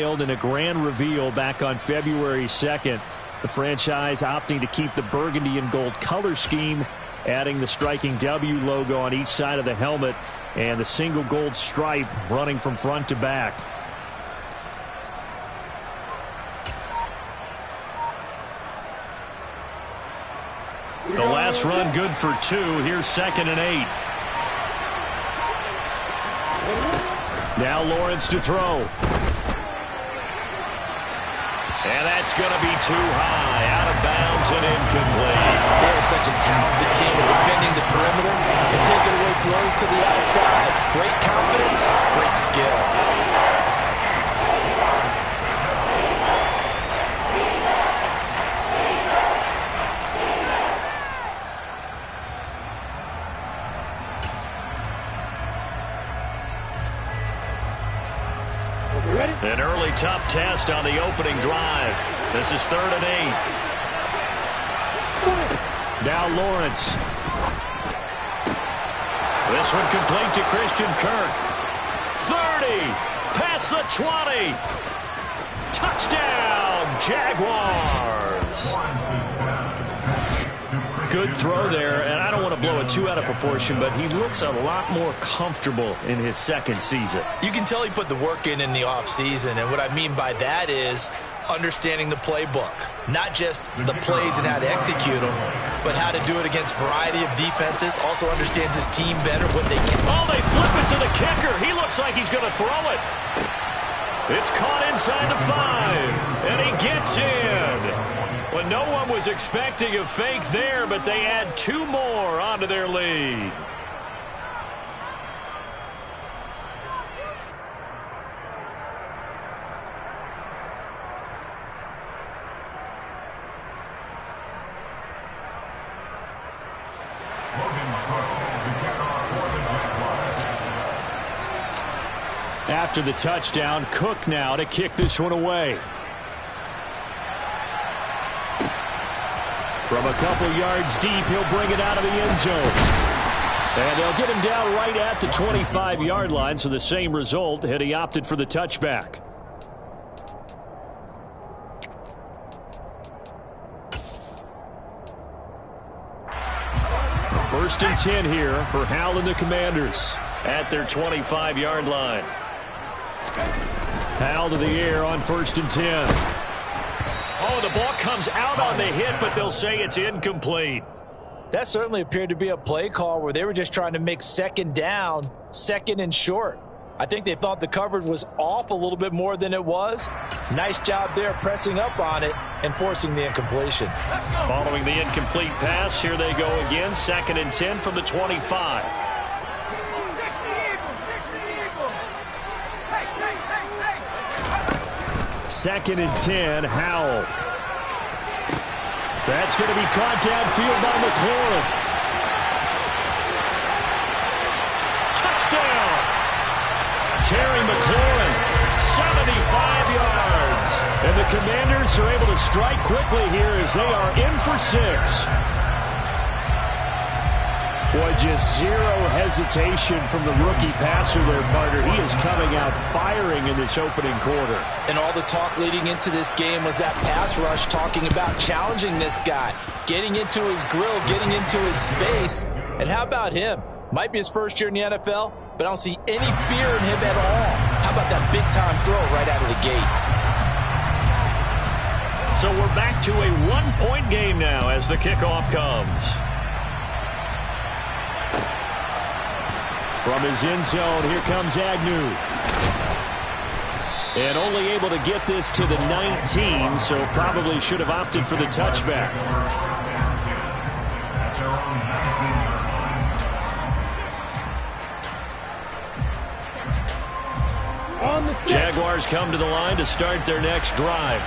In a grand reveal back on February 2nd. The franchise opting to keep the burgundy and gold color scheme, adding the striking W logo on each side of the helmet and the single gold stripe running from front to back. The last run good for 2. Here's 2nd and 8. Now Lawrence to throw. And that's going to be too high, out of bounds and incomplete. They're such a talented team at defending the perimeter and taking away throws to the outside. Great confidence, great skill. An early tough test on the opening drive. This is 3rd and 8. Now Lawrence. This one complete to Christian Kirk. 30. Past the 20. Touchdown, Jaguars. Good throw there, and I don't want to blow it too out of proportion, but he looks a lot more comfortable in his 2nd season. You can tell he put the work in the offseason, and what I mean by that is understanding the playbook. Not just the plays and how to execute them, but how to do it against a variety of defenses. Also understands his team better, what they can. Oh, they flip it to the kicker. He looks like he's going to throw it. It's caught inside the 5, and he gets in. Well, no one was expecting a fake there, but they add 2 more onto their lead. After the touchdown, Cook now to kick this one away. From a couple yards deep, he'll bring it out of the end zone. And they'll get him down right at the 25-yard line, so the same result had he opted for the touchback. First and 10 here for Howell and the Commanders at their 25-yard line. Howell to the air on 1st and 10. Oh, the ball comes out on the hit, but they'll say it's incomplete. That certainly appeared to be a play call where they were just trying to make 2nd down, 2nd and short. I think they thought the coverage was off a little bit more than it was. Nice job there pressing up on it and forcing the incompletion. Following the incomplete pass, here they go again. 2nd and 10 from the 25. Second and 10, Howell. That's going to be caught downfield by McLaurin. Touchdown! Terry McLaurin, 75 yards. And the Commanders are able to strike quickly here as they are in for 6. Boy, just zero hesitation from the rookie passer there, partner. He is coming out firing in this opening quarter. And all the talk leading into this game was that pass rush, talking about challenging this guy, getting into his grill, getting into his space. And how about him? Might be his first year in the NFL, but I don't see any fear in him at all. How about that big-time throw right out of the gate? So we're back to a one-point game now as the kickoff comes. From his end zone, here comes Agnew. And only able to get this to the 19, so probably should have opted for the touchback. Jaguars come to the line to start their next drive.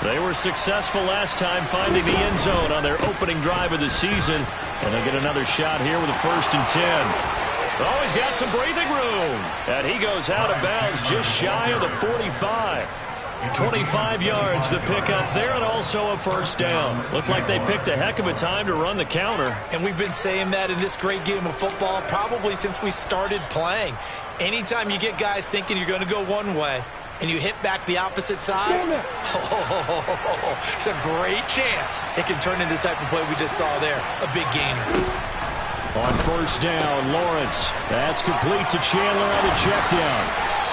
They were successful last time finding the end zone on their opening drive of the season, and they'll get another shot here with a 1st and 10. Oh, he's got some breathing room. And he goes out of bounds just shy of the 45. 25 yards the pickup there, and also a 1st down. Looked like they picked a heck of a time to run the counter. And we've been saying that in this great game of football probably since we started playing. Anytime you get guys thinking you're going to go one way, and you hit back the opposite side, it's a great chance it can turn into the type of play we just saw there, a big gainer. On first down, Lawrence. That's complete to Chandler on the check down.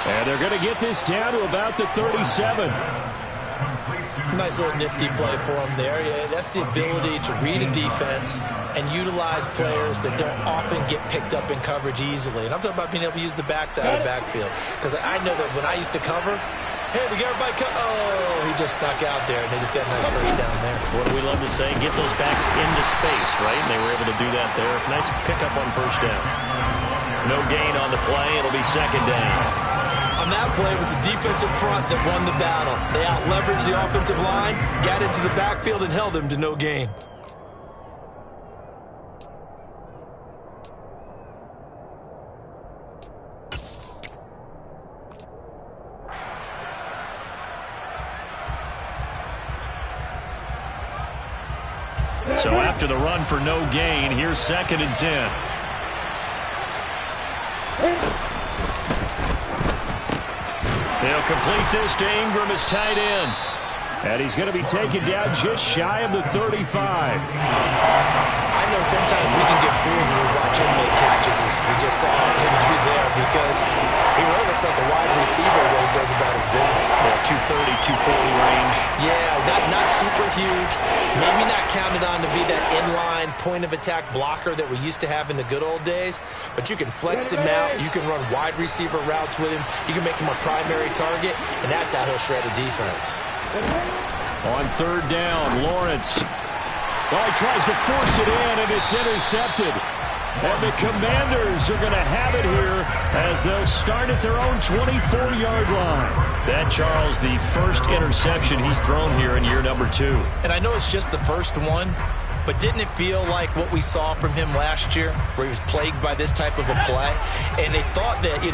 And they're going to get this down to about the 37. Nice little nifty play for him there. Yeah, that's the ability to read a defense and utilize players that don't often get picked up in coverage easily. And I'm talking about being able to use the backside of the backfield. Because I know that when I used to cover, hey, we got everybody oh, he just snuck out there, and they just got a nice first down there. What do we love to say? Get those backs into space, right? And they were able to do that there. Nice pickup on first down. No gain on the play. It'll be second down. On that play, it was the defensive front that won the battle. They out-leveraged the offensive line, got into the backfield, and held him to no gain. So after the run for no gain, here's second and 10. They'll complete this to Ingram as tight end. And he's going to be taken down just shy of the 35. I know sometimes we can get fooled when we watch him make catches, as we just saw him do there, because he really looks like a wide receiver when he goes about his business. Yeah, 230, 240 range. Yeah, not super huge. Maybe not counted on to be that inline point-of-attack blocker that we used to have in the good old days, but you can flex him out. You can run wide receiver routes with him. You can make him a primary target, and that's how he'll shred a defense. On third down, Lawrence. Well, he tries to force it in, and it's intercepted. And the Commanders are going to have it here as they'll start at their own 24-yard line. That, Charles, the first interception he's thrown here in year number 2. And I know it's just the first one, but didn't it feel like what we saw from him last year, where he was plagued by this type of a play? And they thought that,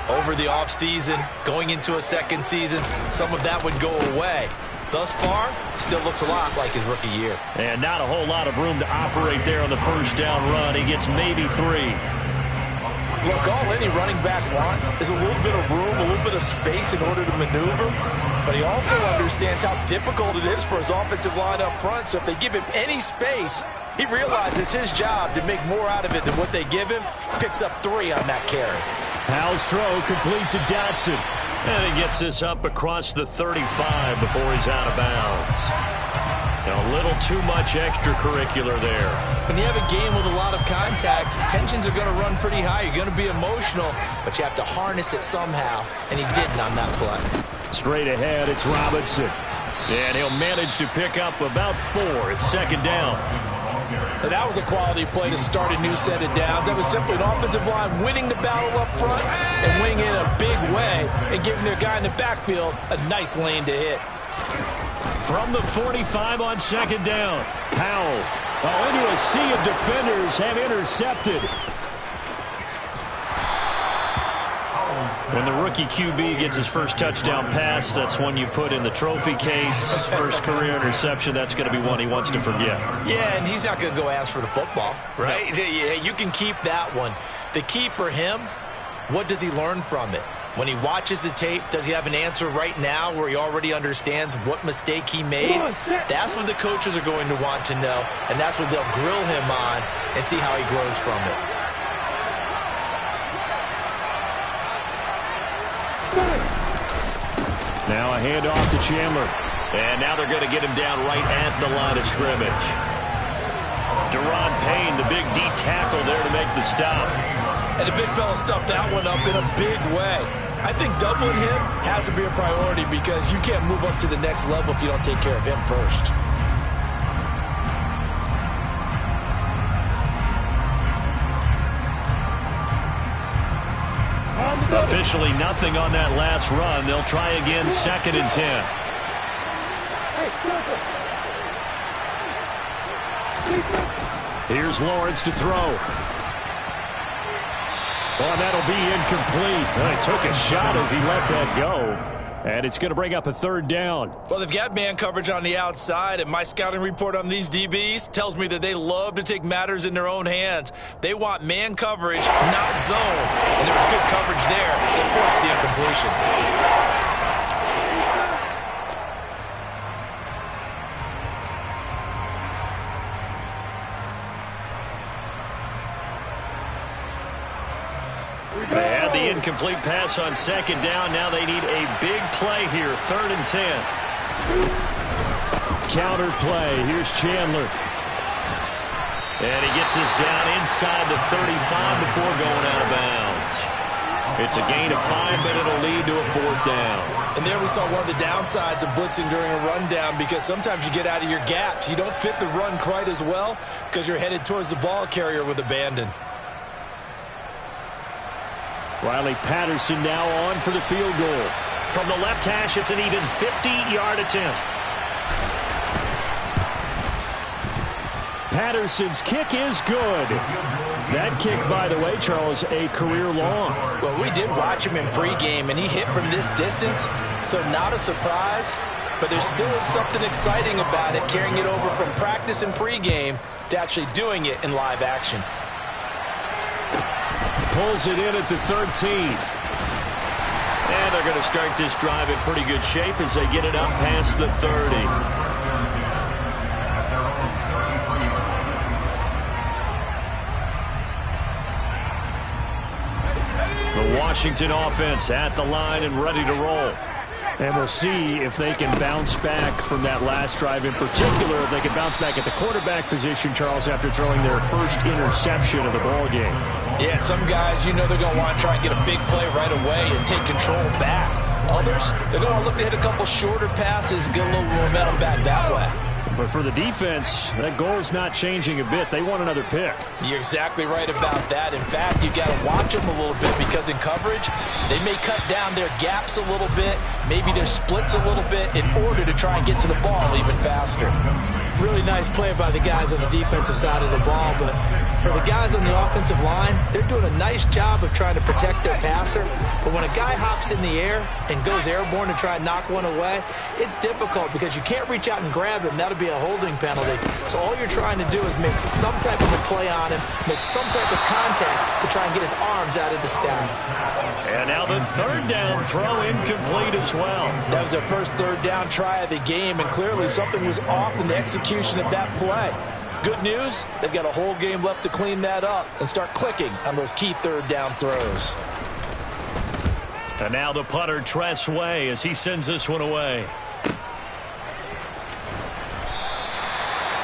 over the offseason, going into a second season, some of that would go away. Thus far, still looks a lot like his rookie year. And not a whole lot of room to operate there on the first down run. He gets maybe 3. Look, all any running back wants is a little bit of room, a little bit of space in order to maneuver. But he also understands how difficult it is for his offensive line up front. So if they give him any space, he realizes his job to make more out of it than what they give him. Picks up 3 on that carry. Howell's throw complete to Dotson. And he gets this up across the 35 before he's out of bounds. A little too much extracurricular there. When you have a game with a lot of contact, tensions are going to run pretty high. You're going to be emotional, but you have to harness it somehow, and he didn't on that play. Straight ahead, it's Robinson. And he'll manage to pick up about 4. It's second down. And that was a quality play to start a new set of downs. That was simply an offensive line winning the battle up front and winning in a big way and giving their guy in the backfield a nice lane to hit. From the 45 on second down, Powell. Into a sea of defenders and intercepted. When the rookie QB gets his first touchdown pass, that's one you put in the trophy case. First career interception, that's going to be one he wants to forget. Yeah, and he's not going to go ask for the football, right? No. Yeah, you can keep that one. The key for him, what does he learn from it? When he watches the tape, does he have an answer right now where he already understands what mistake he made? That's what the coaches are going to want to know, and that's what they'll grill him on and see how he grows from it. Now a handoff to Chandler. And now they're going to get him down right at the line of scrimmage. Deron Payne, the big D tackle there to make the stop. And the big fella stuffed that one up in a big way. I think doubling him has to be a priority because you can't move up to the next level if you don't take care of him first. Officially nothing on that last run. They'll try again, second and 10. Here's Lawrence to throw. Well, that'll be incomplete. Well, he took a shot as he let that go. And it's going to bring up a third down. Well, they've got man coverage on the outside, and my scouting report on these DBs tells me that they love to take matters in their own hands. They want man coverage, not zone. And there was good coverage there that forced the incompletion. incomplete pass on second down. Now they need a big play here, 3rd and 10. Counter play. Here's Chandler. And he gets this down inside the 35 before going out of bounds. It's a gain of 5, but it'll lead to a 4th down. And there we saw one of the downsides of blitzing during a rundown, because sometimes you get out of your gaps. You don't fit the run quite as well because you're headed towards the ball carrier with abandon. Riley Patterson now on for the field goal. From the left hash, it's an even 50-yard attempt. Patterson's kick is good. That kick, by the way, Charles, a career long. Well, we did watch him in pregame, and he hit from this distance, so not a surprise. But there still is something exciting about it, carrying it over from practice and pregame to actually doing it in live action. Pulls it in at the 13. And they're going to start this drive in pretty good shape as they get it up past the 30. The Washington offense at the line and ready to roll. And we'll see if they can bounce back from that last drive, in particular, if they can bounce back at the quarterback position, Charles, after throwing their first interception of the ball game. Yeah, some guys, you know they're going to want to try and get a big play right away and take control back. Others, they're going to look to hit a couple shorter passes, get a little momentum back that way. But for the defense, that goal's not changing a bit. They want another pick. You're exactly right about that. In fact, you've got to watch them a little bit, because in coverage, they may cut down their gaps a little bit, maybe their splits a little bit, in order to try and get to the ball even faster. Really nice play by the guys on the defensive side of the ball, but for the guys on the offensive line, they're doing a nice job of trying to protect their passer. But when a guy hops in the air and goes airborne to try and knock one away, it's difficult because you can't reach out and grab him. That'll be a holding penalty. So all you're trying to do is make some type of a play on him, make some type of contact to try and get his arms out of the sky. And now the 3rd down throw, incomplete as well. That was their first 3rd down try of the game, and clearly something was off in the execution of that play. Good news, they've got a whole game left to clean that up and start clicking on those key 3rd down throws. And now the punter, Tress Way, as he sends this one away.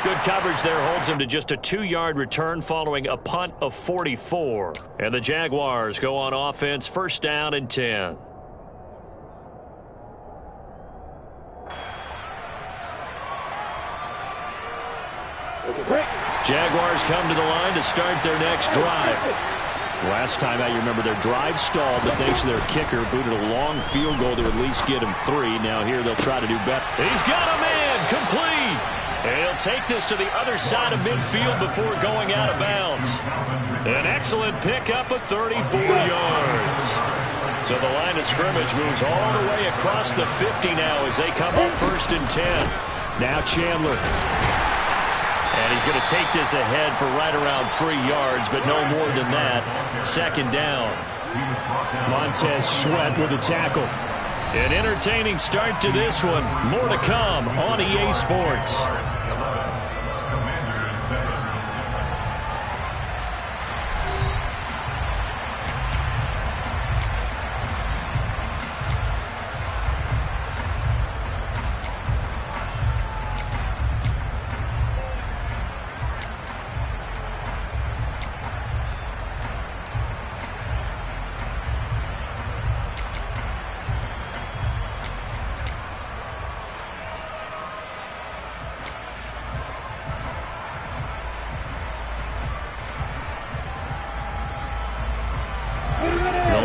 Good coverage there holds him to just a 2-yard return following a punt of 44. And the Jaguars go on offense, 1st down and 10. Jaguars come to the line to start their next drive. Last time out, you remember their drive stalled, but thanks to their kicker, booted a long field goal to at least get him 3. Now here they'll try to do better. He's got a man, complete. And he'll take this to the other side of midfield before going out of bounds. An excellent pickup of 34 yards. So the line of scrimmage moves all the way across the 50 now as they come up 1st and 10. Now Chandler. And he's going to take this ahead for right around 3 yards, but no more than that. 2nd down. Montez Sweat with a tackle. An entertaining start to this one. More to come on EA Sports.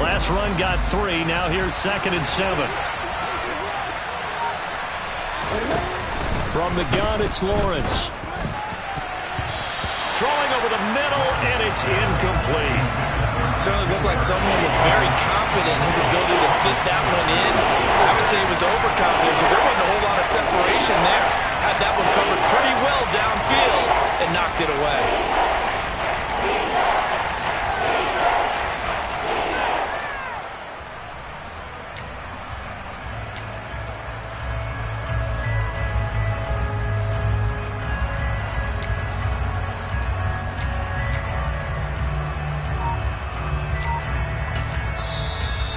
Last run got 3. Now here's 2nd and 7. From the gun, it's Lawrence. Throwing over the middle, and it's incomplete. Certainly looked like someone was very confident in his ability to fit that one in. I would say he was overconfident because there wasn't a whole lot of separation there. Had that one covered pretty well downfield and knocked it away.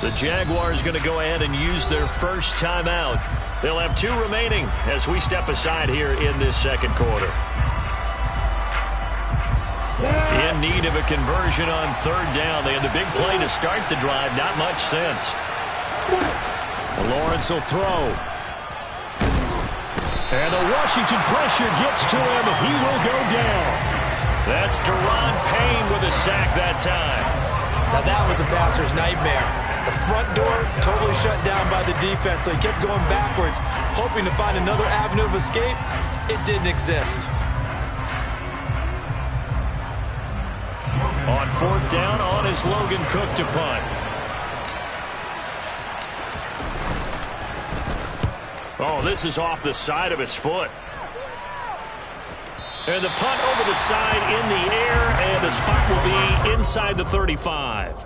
The Jaguars going to go ahead and use their first timeout. They'll have 2 remaining as we step aside here in this second quarter. In need of a conversion on 3rd down. They had the big play to start the drive. Not much sense. Lawrence will throw. And the Washington pressure gets to him. He will go down. That's Daron Payne with a sack that time. Now that was a passer's nightmare. The front door totally shut down by the defense, so he kept going backwards, hoping to find another avenue of escape. It didn't exist. On 4th down, on is Logan Cook to punt. Oh, this is off the side of his foot. And the punt over the side in the air, and the spot will be inside the 35.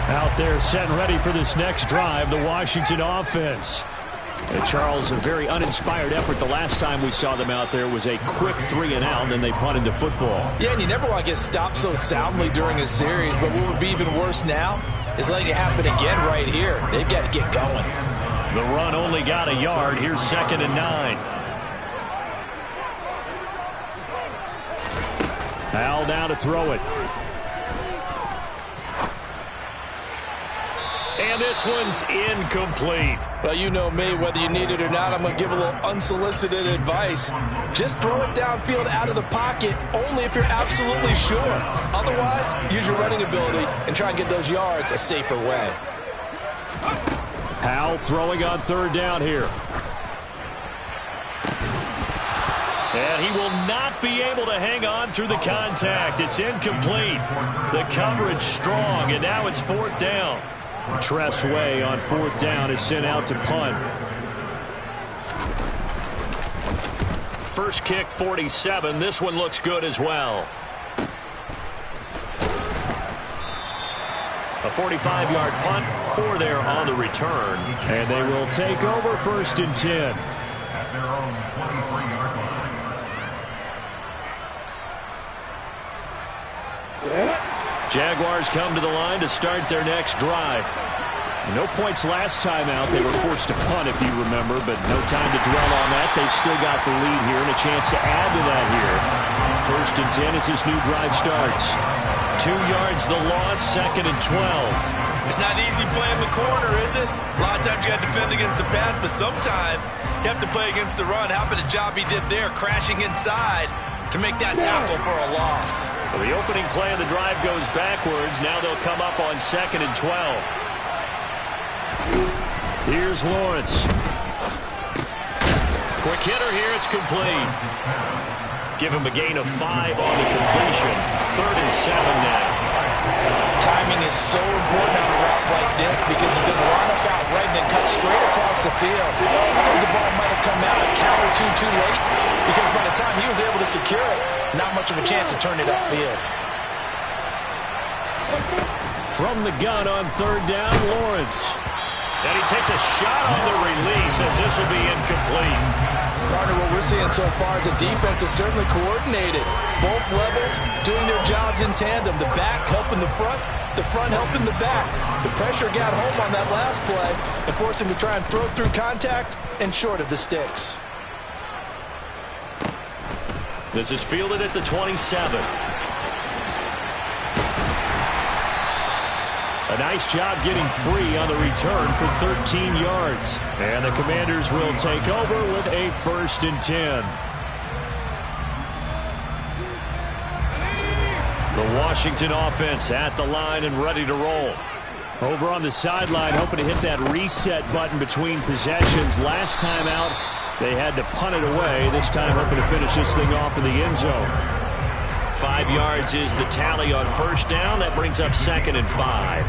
Out there set and ready for this next drive, the Washington offense. And Charles, a very uninspired effort the last time we saw them out there was a quick 3-and-out, and they punted the football. Yeah, and you never want to get stopped so soundly during a series, but what would be even worse now is letting it happen again right here. They've got to get going. The run only got a yard. Here's 2nd and 9. Al now to throw it. And this one's incomplete. Well, you know me, whether you need it or not, I'm going to give a little unsolicited advice. Just throw it downfield out of the pocket, only if you're absolutely sure. Otherwise, use your running ability and try and get those yards a safer way. Howell throwing on 3rd down here. And he will not be able to hang on through the contact. It's incomplete. The coverage strong, and now it's 4th down. Tress Way on 4th down is sent out to punt. First kick 47. This one looks good as well. A 45-yard punt, 4 there on the return. And they will take over 1st and 10. At their own 23-yard line. Jaguars come to the line to start their next drive. No points last time out. They were forced to punt, if you remember, but no time to dwell on that. They've still got the lead here and a chance to add to that here. 1st and 10 as this new drive starts. 2 yards the loss, 2nd and 12. It's not easy playing the corner, is it? A lot of times you got to defend against the pass, but sometimes you have to play against the run. How about the job he did there, crashing inside to make that tackle for a loss? So the opening play of the drive goes backwards. Now they'll come up on 2nd and 12. Here's Lawrence. Quick hitter here. It's complete. Give him a gain of 5 on the completion. 3rd and 7 now. Timing is so important on a route like this because he's going to line up out right and then cut straight across the field. I think the ball might have come out a count or two too late because by the time he was able to secure it, not much of a chance to turn it upfield. From the gun on 3rd down, Lawrence. And he takes a shot on the release as this will be incomplete. Partner, what we're seeing so far is the defense is certainly coordinated. Both levels doing their jobs in tandem. The back helping the front helping the back. The pressure got home on that last play and forced him to try and throw through contact and short of the sticks. This is fielded at the 27. A nice job getting free on the return for 13 yards. And the Commanders will take over with a 1st and 10. The Washington offense at the line and ready to roll. Over on the sideline, hoping to hit that reset button between possessions. Last time out, they had to punt it away. This time hoping to finish this thing off in the end zone. 5 yards is the tally on 1st down. That brings up 2nd and 5.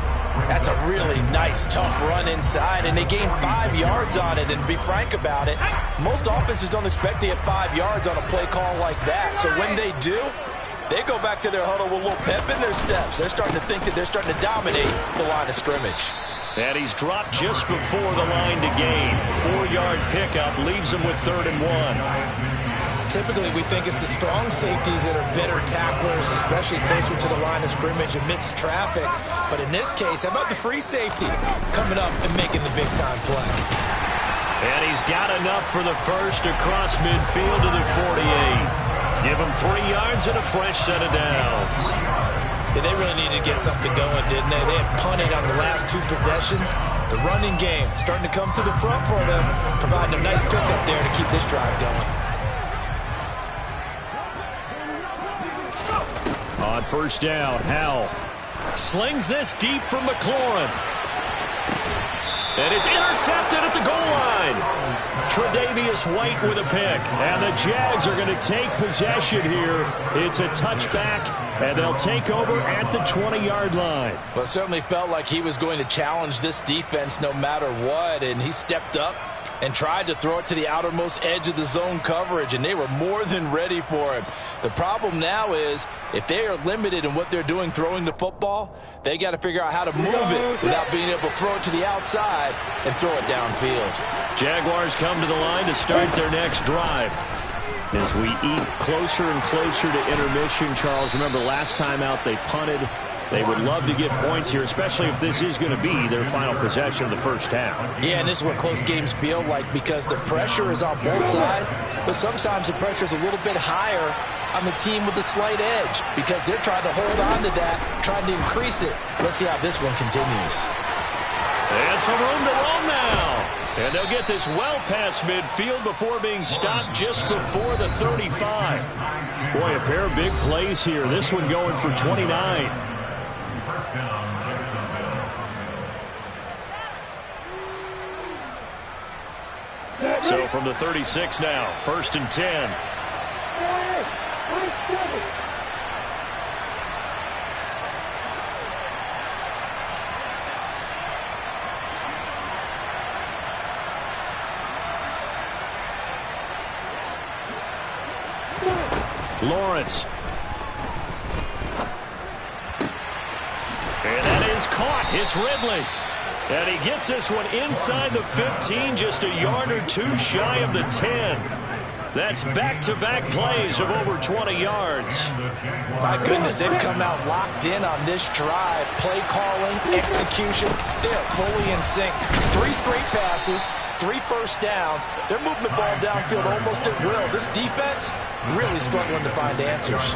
That's a really nice, tough run inside, and they gained 5 yards on it. And to be frank about it, most offenses don't expect to get 5 yards on a play call like that. So when they do, they go back to their huddle with a little pep in their steps. They're starting to think that they're starting to dominate the line of scrimmage. And he's dropped just before the line to gain. 4-yard pickup leaves him with 3rd and 1. typically we think it's the strong safeties that are better tacklers, especially closer to the line of scrimmage amidst traffic. But in this case, how about the free safety coming up and making the big-time play? And he's got enough for the first across midfield to the 48. Give him 3 yards and a fresh set of downs. Yeah, they really needed to get something going, didn't they? They had punted on the last 2 possessions. The running game starting to come to the front for them, providing a nice pickup there to keep this drive going. On first down, Howell slings this deep from McLaurin. And it's intercepted at the goal line. Tre'Davious White with a pick. And the Jags are going to take possession here. It's a touchback, and they'll take over at the 20-yard line. Well, it certainly felt like he was going to challenge this defense no matter what, and he stepped up and tried to throw it to the outermost edge of the zone coverage, and they were more than ready for him. The problem now is if they are limited in what they're doing throwing the football, they got to figure out how to move it without being able to throw it to the outside and throw it downfield. Jaguars come to the line to start their next drive. As we eat closer and closer to intermission, Charles, remember last time out they punted. They would love to get points here, especially if this is going to be their final possession of the first half. Yeah, and this is what close games feel like because the pressure is on both sides, but sometimes the pressure is a little bit higher on the team with the slight edge because they're trying to hold on to that, trying to increase it. Let's see how this one continues. And some room to roam now. And they'll get this well past midfield before being stopped just before the 35. Boy, a pair of big plays here. This one going for 29. So from the 36 now, 1st and 10. Lawrence. And that is caught. It's Ridley. And he gets this one inside the 15, just a yard or 2 shy of the 10. That's back-to-back plays of over 20 yards. My goodness, they've come out locked in on this drive. Play calling, execution, they are fully in sync. 3 straight passes, 3 first downs. They're moving the ball downfield almost at will. This defense really struggling to find answers.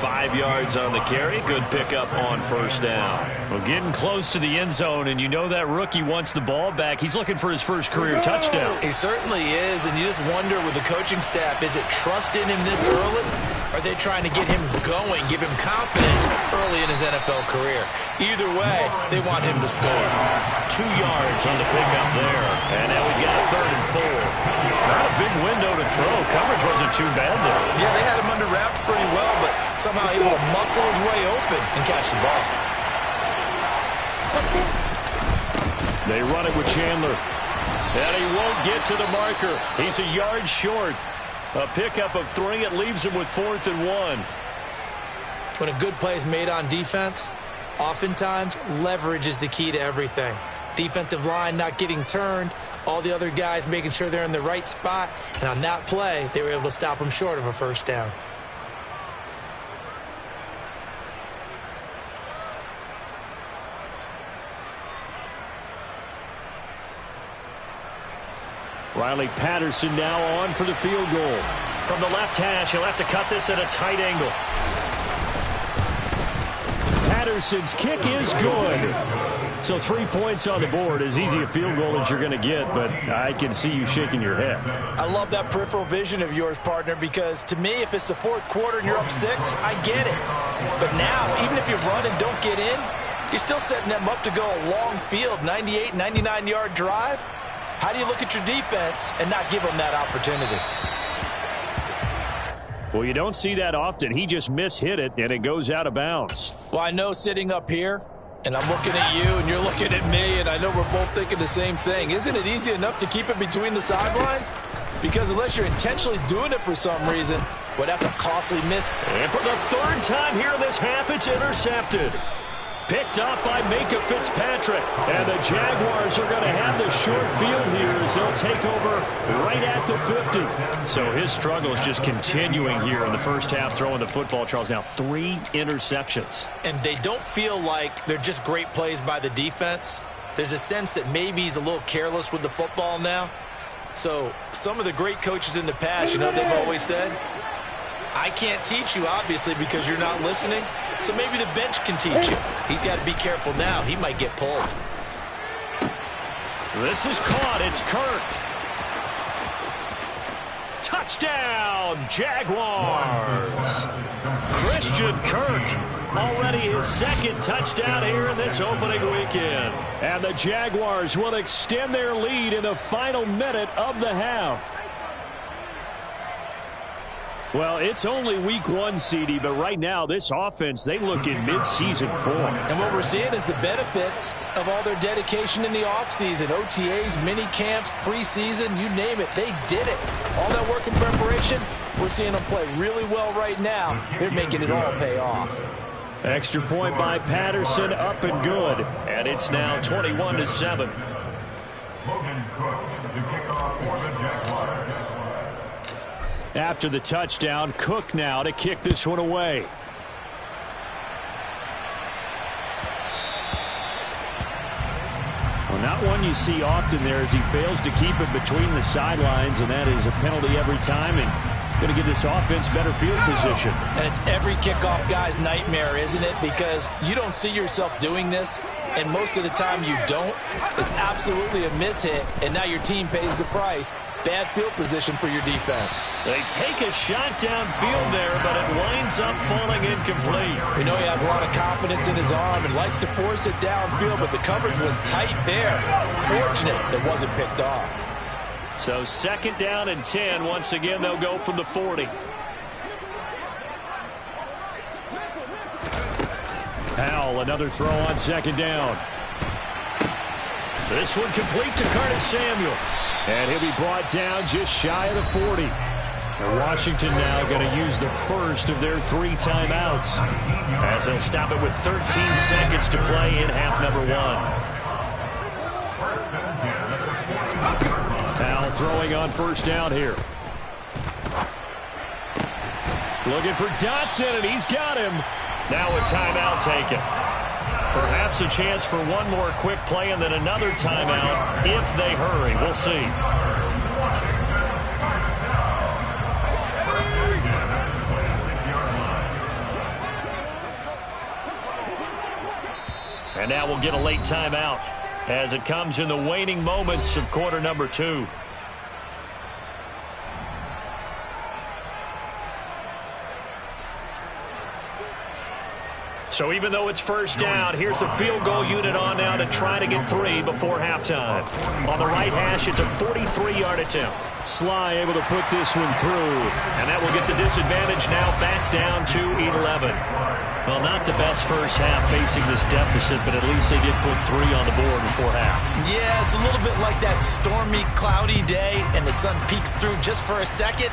5 yards on the carry. Good pickup on first down. Well, getting close to the end zone, and you know that rookie wants the ball back. He's looking for his first career touchdown. He certainly is, and you just wonder with the coaching staff, is it trust in him this early? Or are they trying to get him going, give him confidence early in his NFL career? Either way, they want him to score. 2 yards on the pickup there. And now we've got a 3rd and 4. Not a big window to throw. Coverage wasn't too bad there. Yeah, they had him under wraps pretty well, but somehow able to muscle his way open and catch the ball. They run it with Chandler. And he won't get to the marker. He's a yard short. A pickup of 3. It leaves him with 4th and 1. When a good play is made on defense, oftentimes leverage is the key to everything. Defensive line not getting turned, all the other guys making sure they're in the right spot, and on that play, they were able to stop him short of a first down. Riley Patterson now on for the field goal. From the left hash, he'll have to cut this at a tight angle. Patterson's kick is good. So 3 points on the board, as easy a field goal as you're going to get, but I can see you shaking your head. I love that peripheral vision of yours, partner, because to me, if it's the 4th quarter and you're up 6, I get it. But now, even if you run and don't get in, you're still setting them up to go a long field, 98, 99-yard drive. How do you look at your defense and not give them that opportunity? Well, you don't see that often. He just mishit it, and it goes out of bounds. Well, I know sitting up here, and I'm looking at you, and you're looking at me, and I know we're both thinking the same thing. Isn't it easy enough to keep it between the sidelines? Because unless you're intentionally doing it for some reason, well, that's a costly miss. And for the 3rd time here in this half, it's intercepted. Picked off by Minkah Fitzpatrick. And the Jaguars are going to have the short field here as they'll take over right at the 50. So his struggle is just continuing here in the first half throwing the football, Charles. Now 3 interceptions. And they don't feel like they're just great plays by the defense. There's a sense that maybe he's a little careless with the football now. So some of the great coaches in the past, you know what they've always said? I can't teach you, obviously, because you're not listening. So maybe the bench can teach you. He's got to be careful now. He might get pulled. This is caught. It's Kirk. Touchdown, Jaguars. Christian Kirk, already his 2nd touchdown here in this opening weekend. And the Jaguars will extend their lead in the final minute of the half. Well, it's only week 1, CD, but right now this offense, they look in mid-season form. And what we're seeing is the benefits of all their dedication in the offseason. OTAs, mini camps, preseason, you name it, they did it. All that work in preparation, we're seeing them play really well right now. They're making it all pay off. Extra point by Patterson, up and good. And it's now 21-7. Logan Cook, the kickoff for the Jaguars. After the touchdown, Cook now to kick this one away. Well, not one you see often there as he fails to keep it between the sidelines, and that is a penalty every time, and going to give this offense better field position. And it's every kickoff guy's nightmare, isn't it? Because you don't see yourself doing this, and most of the time you don't. It's absolutely a mishit, and now your team pays the price. Bad field position for your defense. They take a shot downfield there, but it winds up falling incomplete. We know he has a lot of confidence in his arm and likes to force it downfield, but the coverage was tight there. Fortunate it wasn't picked off. So 2nd down and 10. Once again, they'll go from the 40. Howell, another throw on 2nd down. This one complete to Curtis Samuel. And he'll be brought down just shy of the 40. And Washington now going to use the first of their 3 timeouts, as they'll stop it with 13 seconds to play in half number 1. Howell throwing on 1st down here. Looking for Dotson, and he's got him. Now a timeout taken. Perhaps a chance for one more quick play and then another timeout if they hurry. We'll see. And now we'll get a late timeout as it comes in the waning moments of quarter number 2. So even though it's 1st down, here's the field goal unit on now to try to get 3 before halftime. On the right hash, it's a 43-yard attempt. Sly able to put this one through, and that will get the disadvantage now back down to 11. Well, not the best first half facing this deficit, but at least they did put 3 on the board before half. Yeah, it's a little bit like that stormy, cloudy day, and the sun peeks through just for a second.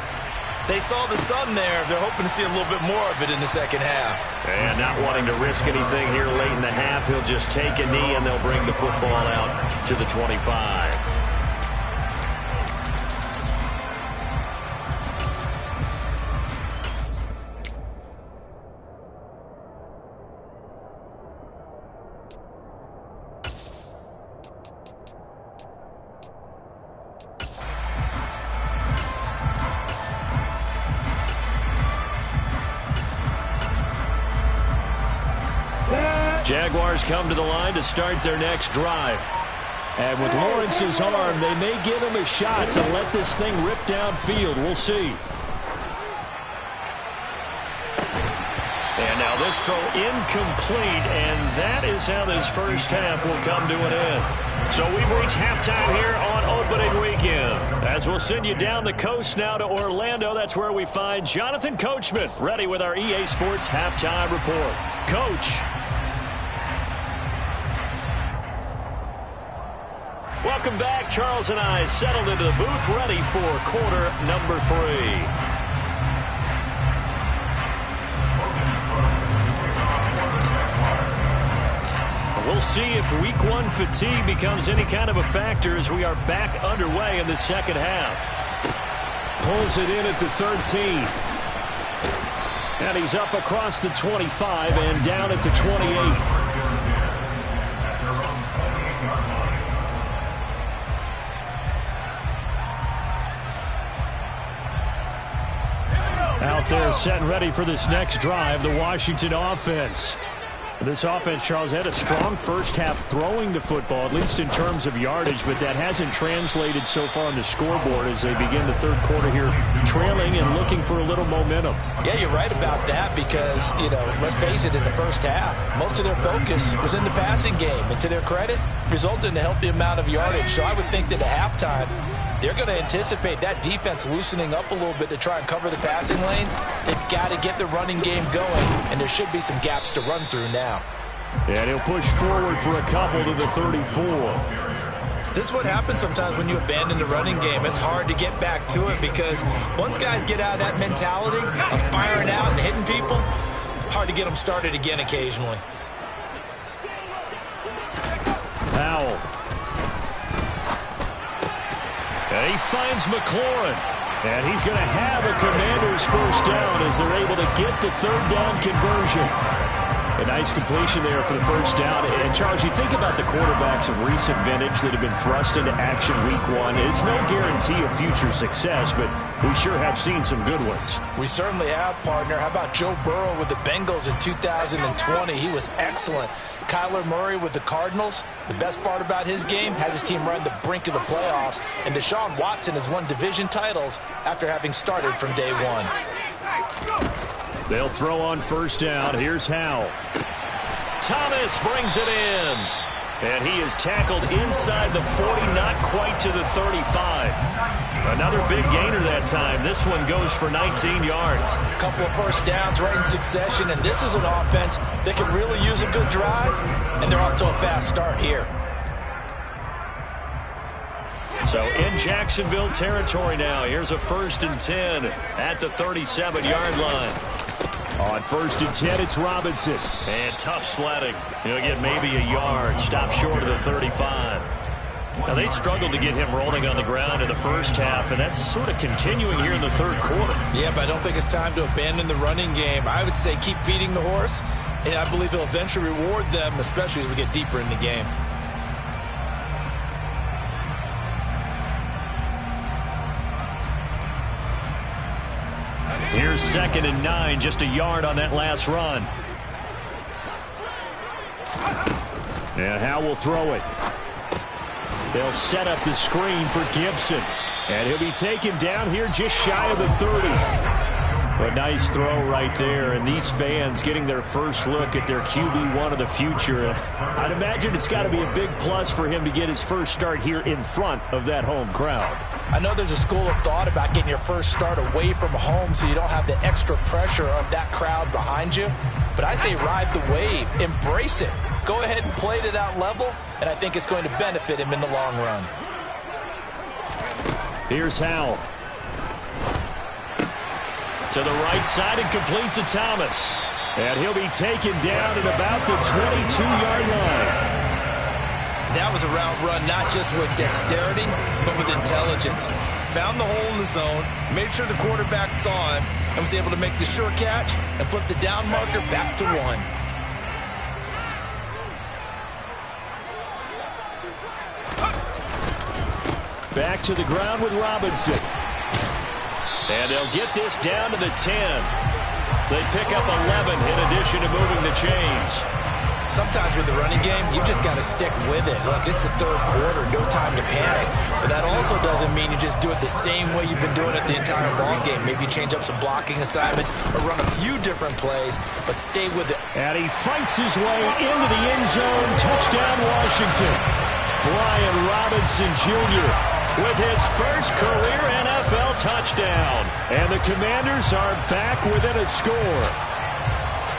They saw the sun there. They're hoping to see a little bit more of it in the second half. And not wanting to risk anything here late in the half, he'll just take a knee, and they'll bring the football out to the 25. Jaguars come to the line to start their next drive. And with Lawrence's arm, they may give him a shot to let this thing rip downfield. We'll see. And now this throw incomplete, and that is how this first half will come to an end. So we've reached halftime here on opening weekend. As we'll send you down the coast now to Orlando, that's where we find Jonathan Coachman, ready with our EA Sports halftime report. Coach. Welcome back. Charles and I settled into the booth, ready for quarter number 3. We'll see if week one fatigue becomes any kind of a factor as we are back underway in the second half. Pulls it in at the 13. And he's up across the 25 and down at the 28. Out there set and ready for this next drive, the Washington offense. This offense, Charles, had a strong first half throwing the football, at least in terms of yardage, but that hasn't translated so far on the scoreboard as they begin the third quarter here, trailing and looking for a little momentum. Yeah, you're right about that because, let's face it, in the first half, most of their focus was in the passing game. And to their credit, resulted in a healthy amount of yardage. So I would think that at halftime, they're going to anticipate that defense loosening up a little bit to try and cover the passing lanes. They've got to get the running game going, and there should be some gaps to run through now. And he'll push forward for a couple to the 34. This is what happens sometimes when you abandon the running game. It's hard to get back to it because once guys get out of that mentality of firing out and hitting people, hard to get them started again occasionally. Powell. And he finds McLaurin. And he's going to have a Commanders first down as they're able to get the third down conversion. A nice completion there for the first down. And, Charles, you think about the quarterbacks of recent vintage that have been thrust into action week one. It's no guarantee of future success, but we sure have seen some good ones. We certainly have, partner. How about Joe Burrow with the Bengals in 2020? He was excellent. Kyler Murray with the Cardinals. The best part about his game has his team right on the brink of the playoffs. And Deshaun Watson has won division titles after having started from day one. They'll throw on first down. Here's Howell. Thomas brings it in. And he is tackled inside the 40, not quite to the 35. Another big gainer that time. This one goes for 19 yards. A couple of first downs right in succession, and this is an offense that can really use a good drive, and they're off to a fast start here. So in Jacksonville territory now. Here's a 1st and 10 at the 37-yard line. On 1st and 10, it's Robinson. And tough sledding. He'll get maybe a yard. Stop short of the 35. Now, they struggled to get him rolling on the ground in the first half, and that's sort of continuing here in the third quarter. Yeah, but I don't think it's time to abandon the running game. I would say keep feeding the horse, and I believe he'll eventually reward them, especially as we get deeper in the game. Here's 2nd and 9, just a yard on that last run. And Howell will throw it. They'll set up the screen for Gibson. And he'll be taken down here just shy of the 30. A nice throw right there. And these fans getting their first look at their QB1 of the future. I'd imagine it's got to be a big plus for him to get his first start here in front of that home crowd. I know there's a school of thought about getting your first start away from home so you don't have the extra pressure of that crowd behind you. But I say ride the wave. Embrace it. Go ahead and play to that level, and I think it's going to benefit him in the long run. Here's Howell. To the right side and complete to Thomas. And he'll be taken down at about the 22-yard line. That was a route run not just with dexterity, but with intelligence. Found the hole in the zone, made sure the quarterback saw him, and was able to make the sure catch and flip the down marker back to 1. Back to the ground with Robinson. And they'll get this down to the 10. They pick up 11 in addition to moving the chains. Sometimes with the running game, you've just got to stick with it. Look, it's the third quarter, no time to panic. But that also doesn't mean you just do it the same way you've been doing it the entire ball game. Maybe change up some blocking assignments or run a few different plays, but stay with it. And he fights his way into the end zone. Touchdown, Washington. Brian Robinson Jr. with his first career NFL touchdown. And the Commanders are back within a score.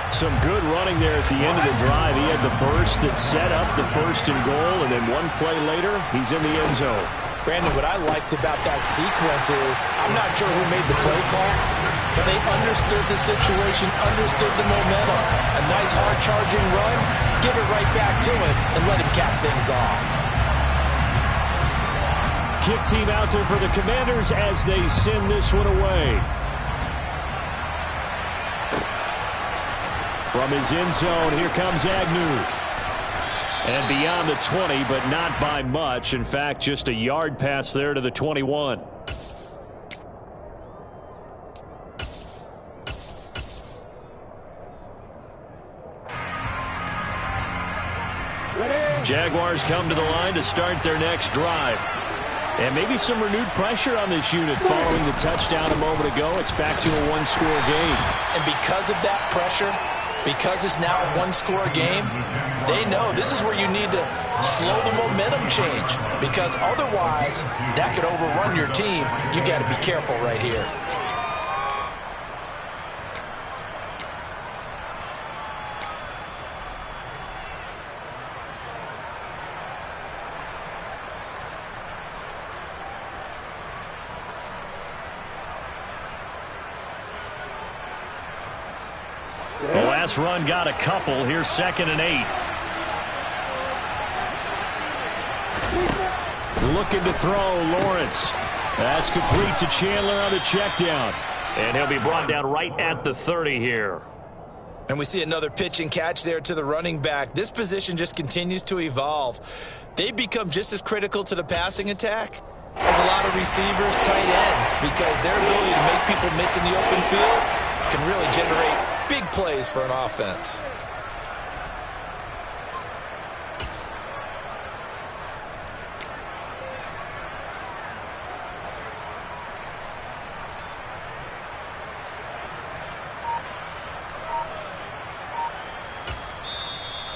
Some good running there at the end of the drive. He had the burst that set up the 1st and goal, and then one play later, he's in the end zone. Brandon, what I liked about that sequence is, I'm not sure who made the play call, but they understood the situation, understood the momentum. A nice hard charging run, give it right back to him and let him cap things off. Kick team out there for the Commanders as they send this one away. From his end zone, here comes Agnew. And beyond the 20, but not by much. In fact, just a yard pass there to the 21. Jaguars come to the line to start their next drive. And maybe some renewed pressure on this unit following the touchdown a moment ago. It's back to a one-score game. And because of that pressure, because it's now a one-score game, they know this is where you need to slow the momentum change, because otherwise that could overrun your team. You got to be careful right here. The last run got a couple. Here's 2nd and 8. Looking to throw, Lawrence. That's complete to Chandler on the check down. And he'll be brought down right at the 30 here. And we see another pitch and catch there to the running back. This position just continues to evolve. They become just as critical to the passing attack as a lot of receivers, tight ends, because their ability to make people miss in the open field can really generate big plays for an offense.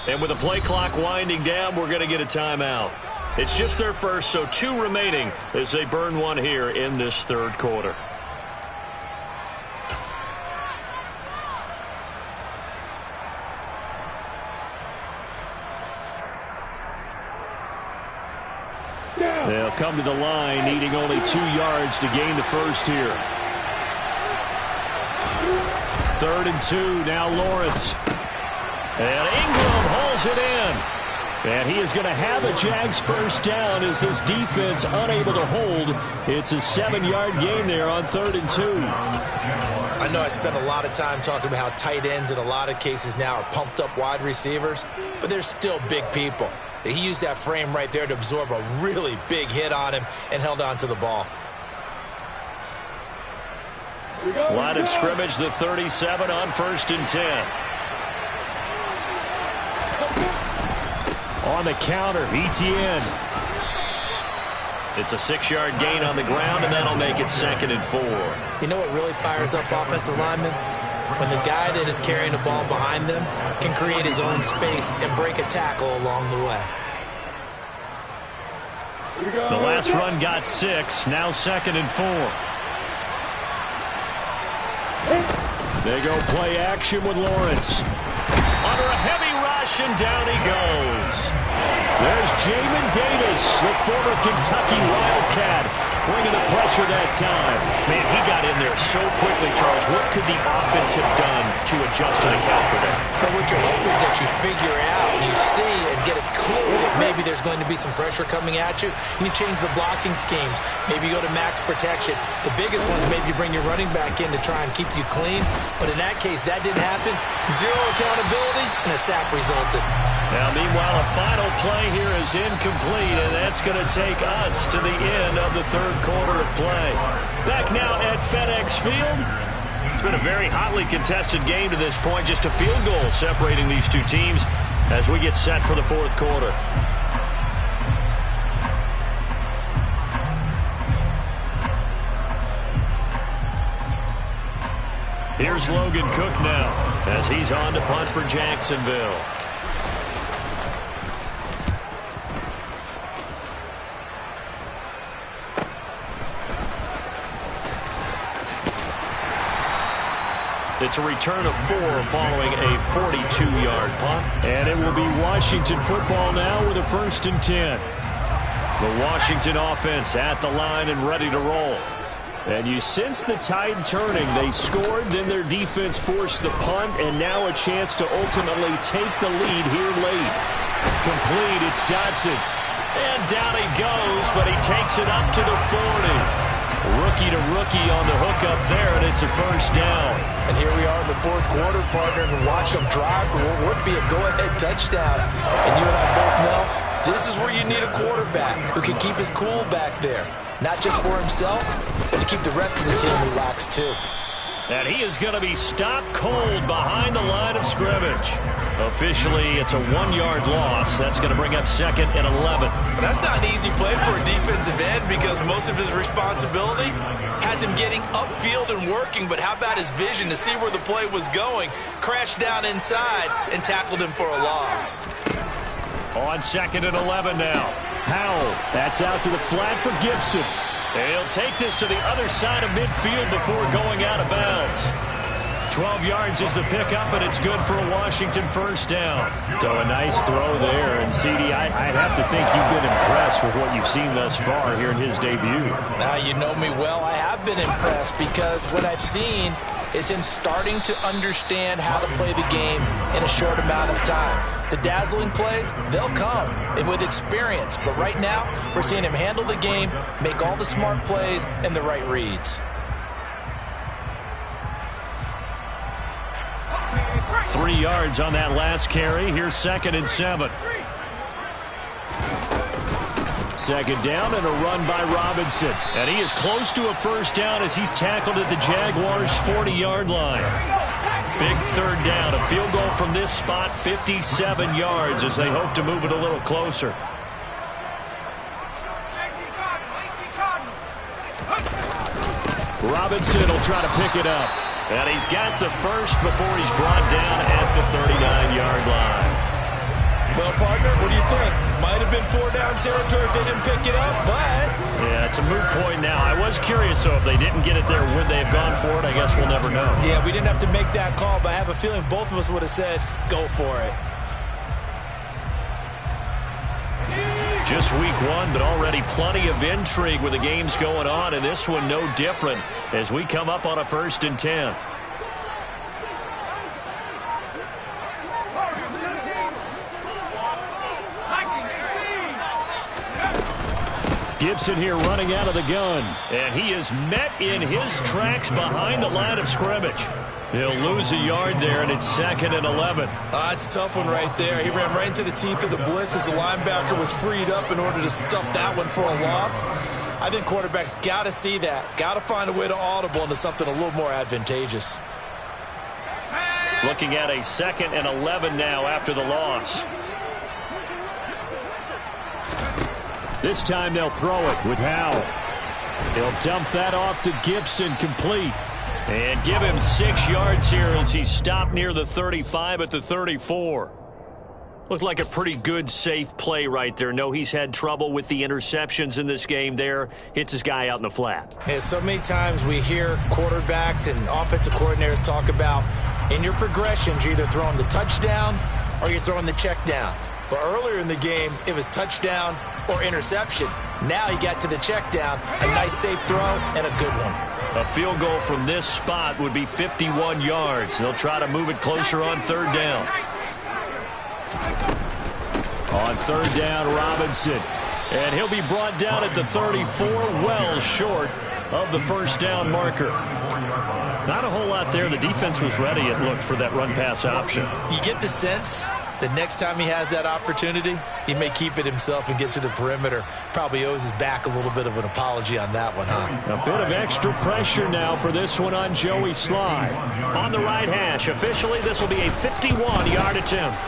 And with the play clock winding down, we're going to get a timeout. It's just their first, so 2 remaining as they burn one here in this third quarter. They'll come to the line, needing only 2 yards to gain the first here. 3rd and 2, now Lawrence. And Ingram hauls it in. And he is going to have a Jags first down as this defense unable to hold. It's a 7-yard gain there on 3rd and 2. I know I spent a lot of time talking about how tight ends in a lot of cases now are pumped up wide receivers, but they're still big people. He used that frame right there to absorb a really big hit on him and held on to the ball. Line of scrimmage, the 37 on 1st and 10. On the counter, Etienne. It's a 6-yard gain on the ground, and that'll make it 2nd and 4. You know what really fires up offensive linemen? When the guy that is carrying the ball behind them can create his own space and break a tackle along the way. The last run got 6, now 2nd and 4. They go play action with Lawrence. Under a heavy rush, and down he goes. There's Jamin Davis, the former Kentucky Wildcat, bringing the pressure that time. Man, he got in there so quickly, Charles. What could the offense have done to adjust and account for that? But what you're hoping is that you figure out and you see and get a clue that maybe there's going to be some pressure coming at you, and you change the blocking schemes. Maybe you go to max protection. The biggest ones, maybe you bring your running back in to try and keep you clean. But in that case, that didn't happen. 0 accountability, and a sack resulted. Now, meanwhile, a final play here is incomplete, and that's going to take us to the end of the third quarter of play. Back now at FedEx Field. It's been a very hotly contested game to this point. Just a field goal separating these two teams as we get set for the fourth quarter. Here's Logan Cook now as he's on to punt for Jacksonville. It's a return of 4 following a 42-yard punt. And it will be Washington football now with a 1st and 10. The Washington offense at the line and ready to roll. And you sense the tide turning. They scored, then their defense forced the punt, and now a chance to ultimately take the lead here late. Complete, it's Dotson. And down he goes, but he takes it up to the 40. Rookie to rookie on the hook up there, and it's a first down. And here we are in the fourth quarter, partner, and watch them drive for what would be a go-ahead touchdown. And you and I both know this is where you need a quarterback who can keep his cool back there. Not just for himself, but to keep the rest of the team relaxed too. And he is going to be stopped cold behind the line of scrimmage. Officially, it's a 1-yard loss. That's going to bring up 2nd and 11. That's not an easy play for a defensive end because most of his responsibility has him getting upfield and working. But how about his vision to see where the play was going, crashed down inside, and tackled him for a loss. On 2nd and 11 now. Howell, that's out to the flat for Gibson. He'll take this to the other side of midfield before going out of bounds. 12 yards is the pickup, and it's good for a Washington first down. So a nice throw there, and CD, I'd have to think you've been impressed with what you've seen thus far here in his debut. Now, you know me well. I have been impressed because what I've seen is him starting to understand how to play the game in a short amount of time. The dazzling plays, they'll come and with experience. But right now, we're seeing him handle the game, make all the smart plays, and the right reads. 3 yards on that last carry. Here's 2nd and 7. 2nd down and a run by Robinson. And he is close to a first down as he's tackled at the Jaguars' 40-yard line. Big 3rd down. A field goal from this spot, 57 yards as they hope to move it a little closer. Robinson will try to pick it up. And he's got the first before he's brought down at the 39-yard line. Well, partner, what do you think? Might have been 4-down territory if they didn't pick it up, but... Yeah, it's a moot point now. I was curious, so if they didn't get it there, would they have gone for it? I guess we'll never know. Yeah, we didn't have to make that call, but I have a feeling both of us would have said, go for it. Just week 1, but already plenty of intrigue with the games going on, and this one no different as we come up on a 1st and 10. Gibson here running out of the gun, and he is met in his tracks behind the line of scrimmage. He'll lose a yard there, and it's 2nd and 11. It's a tough one right there. He ran right into the teeth of the blitz as the linebacker was freed up in order to stuff that one for a loss. I think quarterbacks got to see that. Got to find a way to audible into something a little more advantageous. Looking at a 2nd and 11 now after the loss. This time they'll throw it with Howell. He'll dump that off to Gibson, complete. And give him 6 yards here as he's stopped near the 35 at the 34. Looked like a pretty good, safe play right there. No, he's had trouble with the interceptions in this game there. Hits his guy out in the flat. Hey, so many times we hear quarterbacks and offensive coordinators talk about in your progressions, you're either throwing the touchdown or you're throwing the check down. But earlier in the game, it was touchdown or interception. Now he got to the check down, a nice safe throw and a good one. A field goal from this spot would be 51 yards. They'll try to move it closer on 3rd down. On 3rd down, Robinson. And he'll be brought down at the 34, well short of the first down marker. Not a whole lot there. The defense was ready, it looked, for that run-pass option. You get the sense that next time he has that opportunity, he may keep it himself and get to the perimeter. Probably owes his back a little bit of an apology on that one, huh? A bit of extra pressure now for this one on Joey Sly. On the right hash, officially this will be a 51-yard attempt.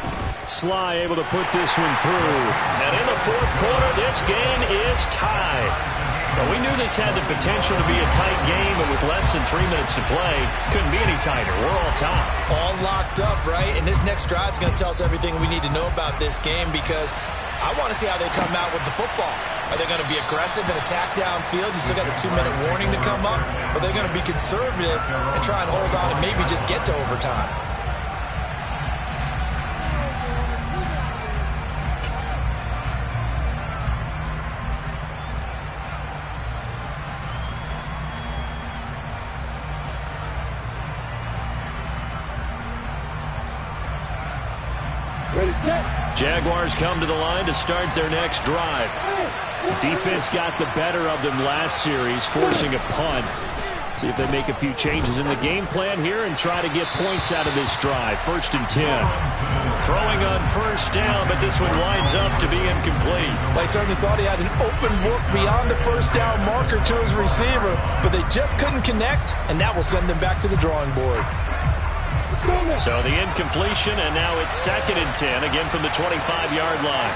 Sly able to put this one through. And in the 4th quarter, this game is tied. Well, we knew this had the potential to be a tight game, but with less than 3 minutes to play, couldn't be any tighter. We're all tied. All locked up, right? And this next drive is going to tell us everything we need to know about this game because I want to see how they come out with the football. Are they going to be aggressive and attack downfield? You still got the 2-minute warning to come up? Or are they going to be conservative and try and hold on and maybe just get to overtime? Jaguars come to the line to start their next drive. Defense got the better of them last series, forcing a punt. See if they make a few changes in the game plan here and try to get points out of this drive. 1st and 10. Throwing on first down, but this one winds up to be incomplete. They certainly thought he had an open look beyond the first down marker to his receiver, but they just couldn't connect, and that will send them back to the drawing board. So the incompletion, and now it's 2nd and 10, again from the 25-yard line.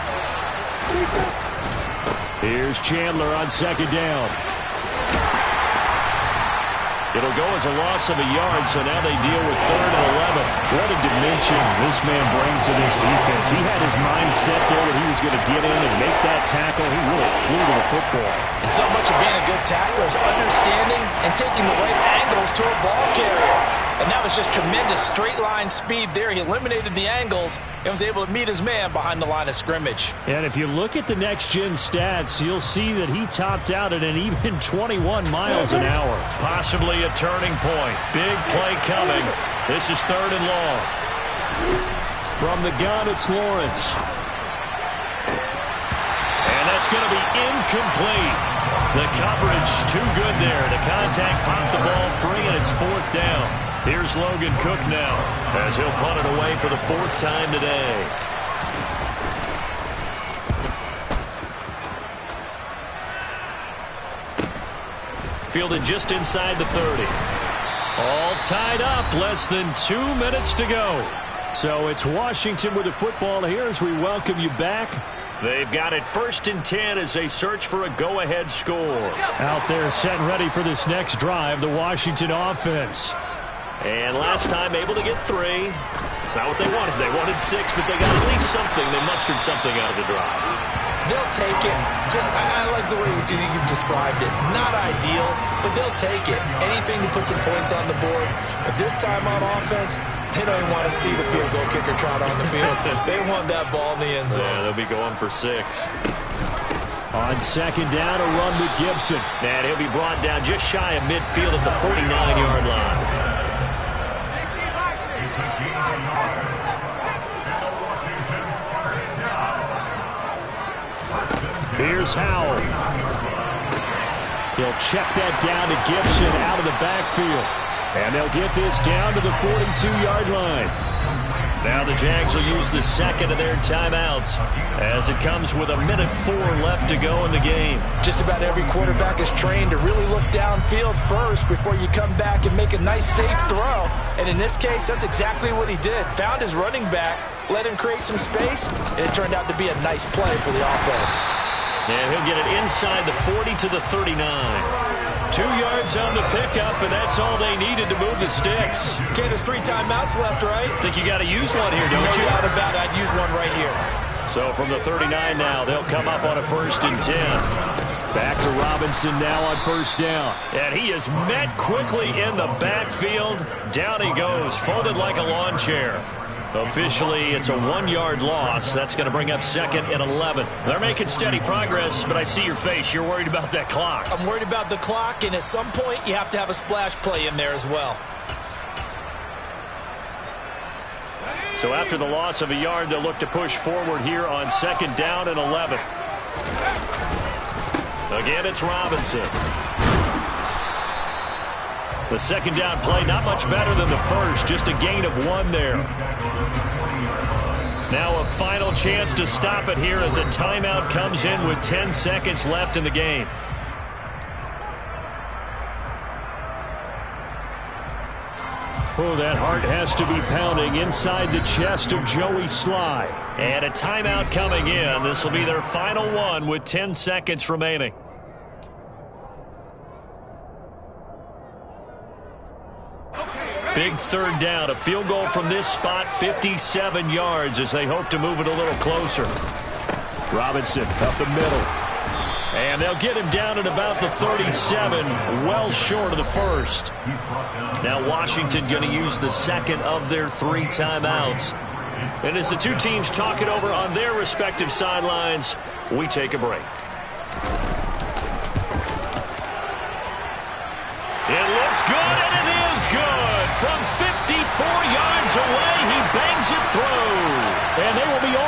Here's Chandler on 2nd down. It'll go as a loss of a yard, so now they deal with 3rd and 11. What a dimension this man brings to this defense. He had his mind set there that he was going to get in and make that tackle. He really flew to the football. And so much of being a good tackler is understanding and taking the right angles to a ball carrier. And that was just tremendous straight-line speed there. He eliminated the angles and was able to meet his man behind the line of scrimmage. And if you look at the next-gen stats, you'll see that he topped out at an even 21 miles an hour. Possibly a turning point. Big play coming. This is 3rd and long. From the gun, it's Lawrence. And that's going to be incomplete. The coverage too good there. The contact popped the ball free, and it's 4th down. Here's Logan Cook now, as he'll punt it away for the 4th time today. Fielded just inside the 30. All tied up, less than 2 minutes to go. So it's Washington with the football here as we welcome you back. They've got it 1st and 10 as they search for a go-ahead score. Out there set and ready for this next drive, the Washington offense. And last time able to get 3. It's not what they wanted. They wanted 6, but they got at least something. They mustered something out of the drive. They'll take it. I like the way you've described it. Not ideal, but they'll take it. Anything to put some points on the board. But this time on offense, they don't even want to see the field goal kicker trot on the field. They want that ball in the end zone. Yeah, they'll be going for 6. On 2nd down, a run with Gibson. And he'll be brought down just shy of midfield at the 49-yard line. Here's Howell. He'll check that down to Gibson out of the backfield. And they'll get this down to the 42-yard line. Now the Jags will use the 2nd of their timeouts as it comes with 1:04 left to go in the game. Just about every quarterback is trained to really look downfield first before you come back and make a nice safe throw. And in this case, that's exactly what he did. Found his running back, let him create some space, and it turned out to be a nice play for the offense. And he'll get it inside the 40 to the 39. 2 yards on the pickup, and that's all they needed to move the sticks. Okay, there's 3 timeouts left, right? Think you got to use one here, don't you? No doubt about it. I'd use one right here. So from the 39 now, they'll come up on a 1st and 10. Back to Robinson now on 1st down. And he is met quickly in the backfield. Down he goes, folded like a lawn chair. Officially, it's a 1-yard loss. That's going to bring up 2nd and 11. They're making steady progress, but I see your face. You're worried about that clock. I'm worried about the clock, and at some point, you have to have a splash play in there as well. So after the loss of a yard, they'll look to push forward here on 2nd down and 11. Again, it's Robinson. The 2nd down play, not much better than the first, just a gain of 1 there. Now a final chance to stop it here as a timeout comes in with 10 seconds left in the game. Oh, that heart has to be pounding inside the chest of Joey Sly. And a timeout coming in. This will be their final one with 10 seconds remaining. Big 3rd down, a field goal from this spot, 57 yards as they hope to move it a little closer. Robinson up the middle. And they'll get him down at about the 37, well short of the 1st. Now Washington going to use the 2nd of their 3 timeouts. And as the 2 teams talk it over on their respective sidelines, we take a break. It looks good, and it is good. From 54 yards away, he bangs it through. And they will be all